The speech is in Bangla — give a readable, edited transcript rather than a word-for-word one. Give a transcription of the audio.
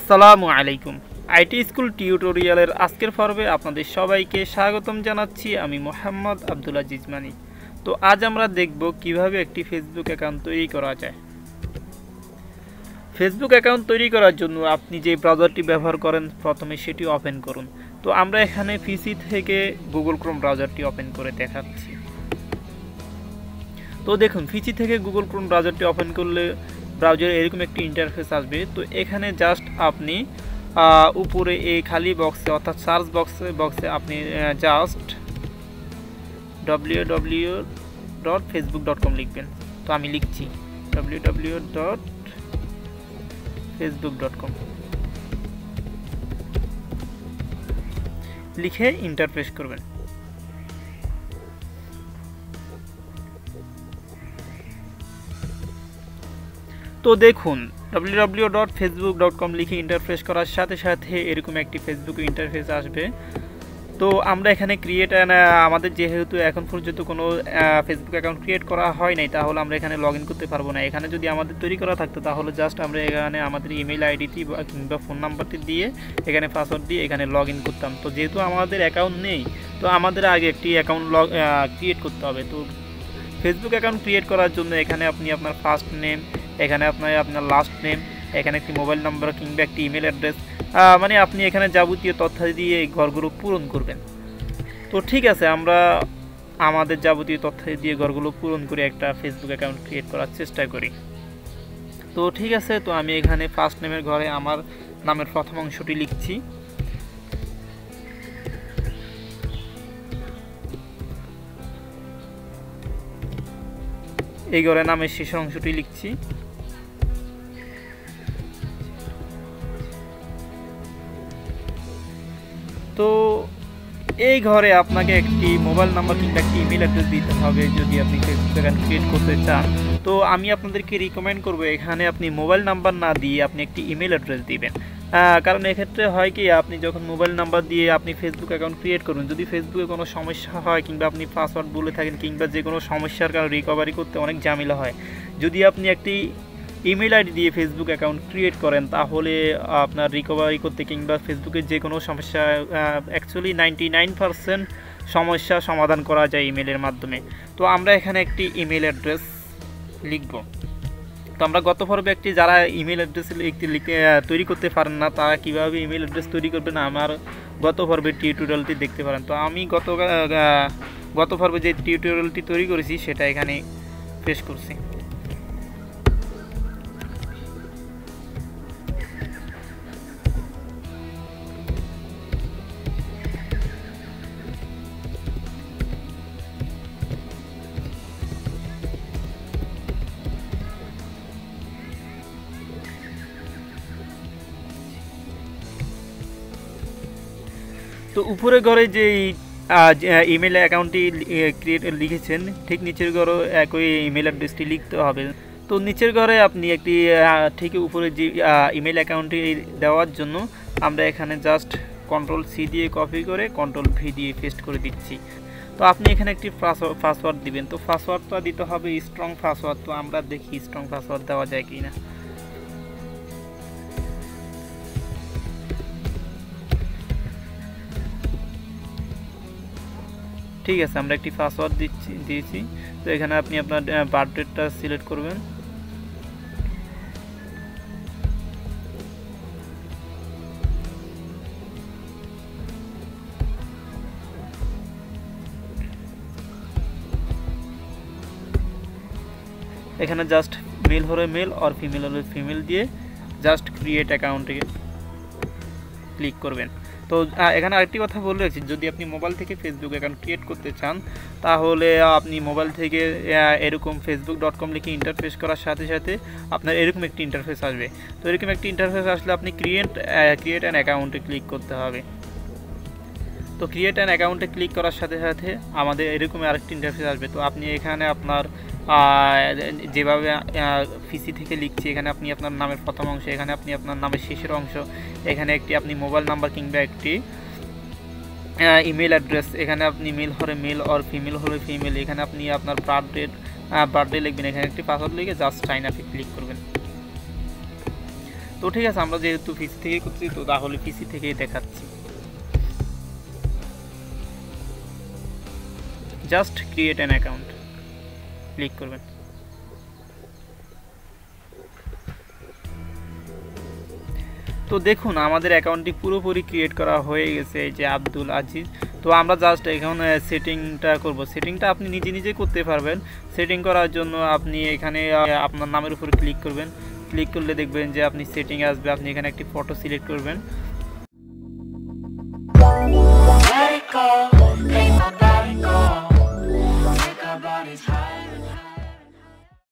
আসসালামু আলাইকুম। আইটি স্কুল টিউটোরিয়ালের আজকের পর্বে আপনাদের সবাইকে স্বাগতম জানাচ্ছি। আমি মোহাম্মদ আব্দুল আজিজ মানি। তো আজ আমরা দেখব কিভাবে একটি ফেসবুক অ্যাকাউন্ট তৈরি করা যায়। ফেসবুক অ্যাকাউন্ট তৈরি করার জন্য আপনি যে ব্রাউজারটি ব্যবহার করেন প্রথমে সেটি ওপেন করুন। তো আমরা এখানে পিসি থেকে গুগল ক্রোম ব্রাউজারটি ওপেন করে দেখাচ্ছি। তো দেখুন, পিসি থেকে গুগল ক্রোম ব্রাউজারটি ওপেন করলে ব্রাউজারে এরকম একটি ইন্টারফেস আসবে। তো এখানে জাস্ট আপনি উপরে এই খালি বক্সে অর্থাৎ সার্চ বক্সে আপনি জাস্ট www.facebook.com লিখবেন। তো আমি লিখছি www.facebook.com লিখে ইন্টার প্রেস করবেন। তো দেখুন, www.facebook.com লিখে ইন্টারফেস করার সাথে সাথে এরকম একটি ফেসবুক ইন্টারফেস আসবে। তো আমরা এখানে আমাদের যেহেতু এখন পর্যন্ত কোনো ফেসবুক অ্যাকাউন্ট ক্রিয়েট করা হয় নাই, তাহলে আমরা এখানে লগ ইন করতে পারবো না। এখানে যদি আমাদের তৈরি করা থাকতো তাহলে জাস্ট আমরা এখানে আমাদের ইমেল আইডিটি কিংবা ফোন নাম্বারটি দিয়ে এখানে পাসওয়ার্ড দিয়ে এখানে লগ ইন করতাম। তো যেহেতু আমাদের অ্যাকাউন্ট নেই, তো আমাদের আগে একটি অ্যাকাউন্ট ক্রিয়েট করতে হবে। তো ফেসবুক অ্যাকাউন্ট ক্রিয়েট করার জন্য এখানে আপনি আপনার ফার্স্ট নেম, এখানে আপনার লাস্ট নেম, এখানে একটি মোবাইল নাম্বার কিংবা একটি ইমেল অ্যাড্রেস, মানে আপনি এখানে যাবতীয় তথ্য দিয়ে এই ঘরগুলো পূরণ করবেন। তো ঠিক আছে, আমরা আমাদের যাবতীয় তথ্য দিয়ে ঘরগুলো পূরণ করে একটা ফেসবুক অ্যাকাউন্ট ক্রিয়েট করার চেষ্টা করি। তো ঠিক আছে, তো আমি এখানে ফার্স্ট নেমের ঘরে আমার নামের প্রথম অংশটি লিখছি। এই ঘরে নামের শেষের অংশটি লিখছি। তো এই ঘরে আপনাকে একটি মোবাইল নাম্বার কিংবা একটি ইমেল অ্যাড্রেস দিতে হবে যদি আপনি ফেসবুক অ্যাকাউন্ট ক্রিয়েট করতে চান। তো আমি আপনাদেরকে রিকমেন্ড করব এখানে আপনি মোবাইল নাম্বার না দিয়ে আপনি একটি ইমেল অ্যাড্রেস দিবেন। কারণ এক্ষেত্রে হয় কি, আপনি যখন মোবাইল নাম্বার দিয়ে আপনি ফেসবুক অ্যাকাউন্ট ক্রিয়েট করুন, যদি ফেসবুকে কোনো সমস্যা হয় কিংবা আপনি পাসওয়ার্ড বলে থাকেন কিংবা যে কোনো সমস্যার কারণে রিকভারি করতে অনেক ঝামেলা হয়, যদি আপনি একটি ইমেল আইডি দিয়ে ফেসবুক অ্যাকাউন্ট ক্রিয়েট করেন তাহলে আপনার রিকভারি করতে কিংবা ফেসবুকের যে কোনো সমস্যা অ্যাকচুয়ালি 99% সমস্যা সমাধান করা যায় ইমেলের মাধ্যমে। তো আমরা এখানে একটি ইমেল অ্যাড্রেস লিখব। তো আমরা গত পর্বে একটি যারা ইমেল অ্যাড্রেস তৈরি করতে পারেন না তারা কীভাবে ইমেল অ্যাড্রেস তৈরি করবেন আমার গত পর্বের টিউটোরিয়ালটি দেখতে পারেন। তো আমি গত পর্বে যে টিউটোরিয়ালটি তৈরি করেছি সেটা এখানে পেশ করছি। তো উপরে ঘরে যে ইমেল অ্যাকাউন্টটি লিখেছেন ঠিক নিচের ঘরে একই ইমেল অ্যাড্রেসটি লিখতে হবে। তো নিচের ঘরে আপনি একটি ঠিক উপরে যে ইমেল অ্যাকাউন্টটি দেওয়ার জন্য আমরা এখানে জাস্ট Ctrl+C দিয়ে কপি করে Ctrl+V দিয়ে পেস্ট করে দিচ্ছি। তো আপনি এখানে একটি পাসওয়ার্ড দিবেন। তো পাসওয়ার্ডটা দিতে হবে স্ট্রং পাসওয়ার্ড। তো আমরা দেখি স্ট্রং পাসওয়ার্ড দেওয়া যায় কি না। ঠিক আছে, আমরা একটি পাসওয়ার্ড দিয়েছি। তো এখানে আপনি আপনার বার্থ ডেটটা সিলেক্ট করবেন। এখানে জাস্ট মেল হলে মেল আর ফিমেল হলে ফিমেল দিয়ে জাস্ট ক্রিয়েট অ্যাকাউন্টে ক্লিক করবেন। তো এখানে আরেকটি কথা বলে রাখছি, যদি আপনি মোবাইল থেকে ফেসবুক অ্যাকাউন্ট ক্রিয়েট করতে চান তাহলে আপনি মোবাইল থেকে এরকম facebook.com লিখে ইন্টারফেস করার সাথে সাথে আপনার এরকম একটি ইন্টারফেস আসবে। তো এরকম একটি ইন্টারফেস আসলে আপনি ক্রিয়েট অ্যান অ্যাকাউন্টে ক্লিক করতে হবে। তো ক্রিয়েট অ্যান অ্যাকাউন্টে ক্লিক করার সাথে সাথে আমাদের এরকম আরেকটি ইন্টারফেস আসবে। তো আপনি এখানে আপনার যেভাবে পিসি থেকে লিখছি, এখানে আপনি আপনার নামের প্রথম অংশ, এখানে আপনি আপনার নামের শেষের অংশ, এখানে একটি আপনি মোবাইল নাম্বার কিংবা একটি ইমেল অ্যাড্রেস, এখানে আপনি মেল হলে মেল আর ফিমেল হলে ফিমেল, এখানে আপনি আপনার বার্থডে লিখবেন, এখানে একটি পাসওয়ার্ড লিখে জাস্ট সাইন আপে ক্লিক করবেন। তো ঠিক আছে, আমরা যেহেতু পিসি থেকেই করছি তো তাহলে পিসি থেকেই দেখাচ্ছি। Just create an account click করবেন। তো দেখুন আমাদের অ্যাকাউন্টটি পুরোপুরি ক্রিয়েট করা হয়ে গেছে, এই যে আব্দুল আজিজ। তো আমরা জাস্ট এখন সেটিংটা করব। সিটিংটা আপনি নিজে নিজে করতে পারবেন। সেটিং করার জন্য আপনি এখানে আপনার নামের উপর ক্লিক করবেন। ক্লিক করলে দেখবেন যে আপনি সেটিং আসবে, আপনি এখানে একটি ফটো সিলেক্ট করবেন।